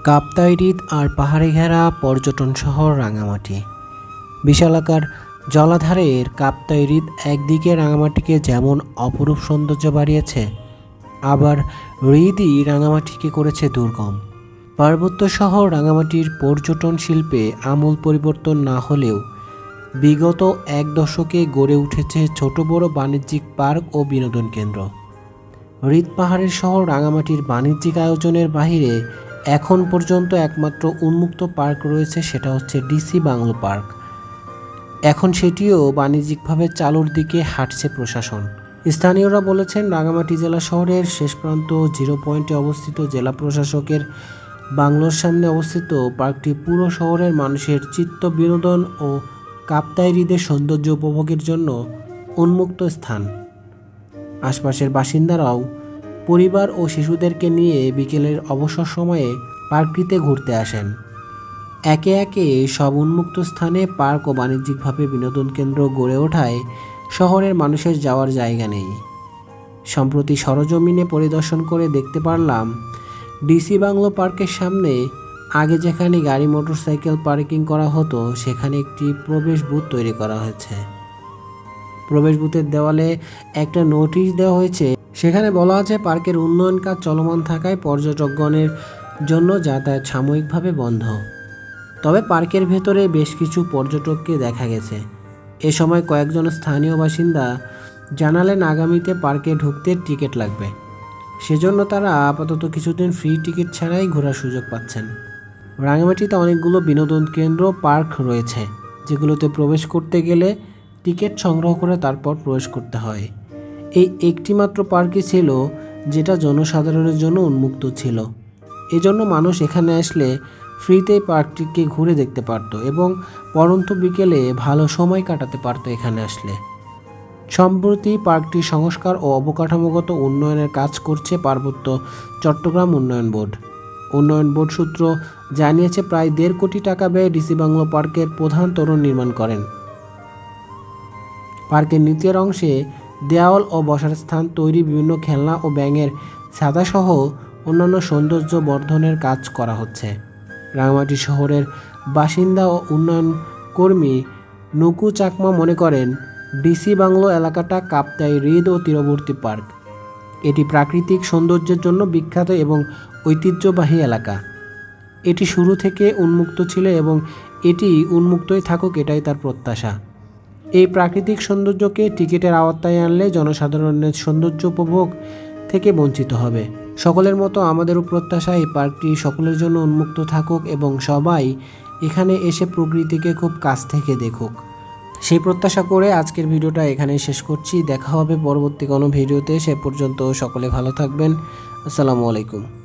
কাপ্তাই হ্রদ আর পাহাড়ে ঘেরা পর্যটন শহর রাঙামাটি। বিশালাকার জলাধারের কাপ্তাই হ্রদ একদিকে রাঙামাটিকে যেমন অপরূপ সৌন্দর্য বাড়িয়েছে, আবার হ্রদই রাঙামাটিকে করেছে দুর্গম। পার্বত্য শহর রাঙামাটির পর্যটন শিল্পে আমূল পরিবর্তন না হলেও বিগত এক দশকে গড়ে উঠেছে ছোট বড় বাণিজ্যিক পার্ক ও বিনোদন কেন্দ্র। হ্রদ পাহাড়ের শহর রাঙামাটির বাণিজ্যিক আয়োজনের বাহিরে এখন পর্যন্ত একমাত্র উন্মুক্ত পার্ক রয়েছে, সেটা হচ্ছে ডিসি বাংলো পার্ক। এখন সেটিও বাণিজ্যিকভাবে চালুর দিকে হাঁটছে প্রশাসন। স্থানীয়রা বলেছেন, রাঙামাটি জেলা শহরের শেষ প্রান্ত জিরো পয়েন্টে অবস্থিত জেলা প্রশাসকের বাংলোর সামনে অবস্থিত পার্কটি পুরো শহরের মানুষের চিত্ত বিনোদন ও কাপ্তাই হ্রদের সৌন্দর্য উপভোগের জন্য উন্মুক্ত স্থান। আশপাশের বাসিন্দারাও পরিবার ও শিশুদেরকে নিয়ে বিকেলের অবসর সময়ে পার্কটিতে ঘুরতে আসেন। একে একে সব উন্মুক্ত স্থানে পার্ক ও বাণিজ্যিকভাবে বিনোদন কেন্দ্র গড়ে ওঠায় শহরের মানুষের যাওয়ার জায়গা নেই। সম্প্রতি সরজমিনে পরিদর্শন করে দেখতে পারলাম, ডিসি বাংলো পার্কের সামনে আগে যেখানে গাড়ি মোটরসাইকেল পার্কিং করা হতো, সেখানে একটি প্রবেশ বুথ তৈরি করা হয়েছে। প্রবেশ বুথের দেওয়ালে একটা নোটিশ দেওয়া হয়েছে, সেখানে বলা আছে পার্কের উন্নয়ন কাজ চলমান থাকায় পর্যটকগণের জন্য যাতায়াত সাময়িকভাবে বন্ধ। তবে পার্কের ভেতরে বেশ কিছু পর্যটককে দেখা গেছে। এ সময় কয়েকজন স্থানীয় বাসিন্দা জানালেন, আগামীতে পার্কে ঢুকতে টিকিট লাগবে, সেজন্য তারা আপাতত কিছুদিন ফ্রি টিকিট ছাড়াই ঘোরার সুযোগ পাচ্ছেন। রাঙামাটিতে অনেকগুলো বিনোদন কেন্দ্র পার্ক রয়েছে, যেগুলোতে প্রবেশ করতে গেলে টিকিট সংগ্রহ করে তারপর প্রবেশ করতে হয়। এই একটি মাত্র পার্কই ছিল যেটা জনসাধারণের জন্য উন্মুক্ত ছিল। এজন্য মানুষ এখানে আসলে ফ্রিতেই পার্কটিকে ঘুরে দেখতে পারত এবং পরন্ত বিকেলে ভালো সময় কাটাতে পারত এখানে আসলে। সম্প্রতি পার্কটি সংস্কার ও অবকাঠামোগত উন্নয়নের কাজ করছে পার্বত্য চট্টগ্রাম উন্নয়ন বোর্ড। উন্নয়ন বোর্ড সূত্র জানিয়েছে, প্রায় 1.5 কোটি টাকা ব্যয়ে ডিসি বাংলো পার্কের প্রধান তোরণ নির্মাণ করেন। পার্কের নিচের অংশে দেওয়াল ও বসার স্থান তৈরি, বিভিন্ন খেলনা ও ব্যাঙের ছাতাসহ অন্যান্য সৌন্দর্য বর্ধনের কাজ করা হচ্ছে। রাঙামাটি শহরের বাসিন্দা ও উন্নয়ন কর্মী নুকু চাকমা মনে করেন, ডিসি বাংলো এলাকাটা কাপ্তাই হ্রদ ও তীরবর্তী পার্ক। এটি প্রাকৃতিক সৌন্দর্যের জন্য বিখ্যাত এবং ঐতিহ্যবাহী এলাকা। এটি শুরু থেকে উন্মুক্ত ছিল এবং এটি উন্মুক্তই থাকুক, এটাই তার প্রত্যাশা। এই প্রাকৃতিক সৌন্দর্যকে টিকিটের আওতায় আনলে জনসাধারণের সৌন্দর্য উপভোগ থেকে বঞ্চিত হবে। সকলের মতো আমাদেরও প্রত্যাশা, এই পার্কটি সকলের জন্য উন্মুক্ত থাকুক এবং সবাই এখানে এসে প্রকৃতিকে খুব কাছ থেকে দেখুক। সেই প্রত্যাশা করে আজকের ভিডিওটা এখানেই শেষ করছি। দেখা হবে পরবর্তী কোনো ভিডিওতে। সে পর্যন্ত সকলে ভালো থাকবেন। আসসালামু আলাইকুম।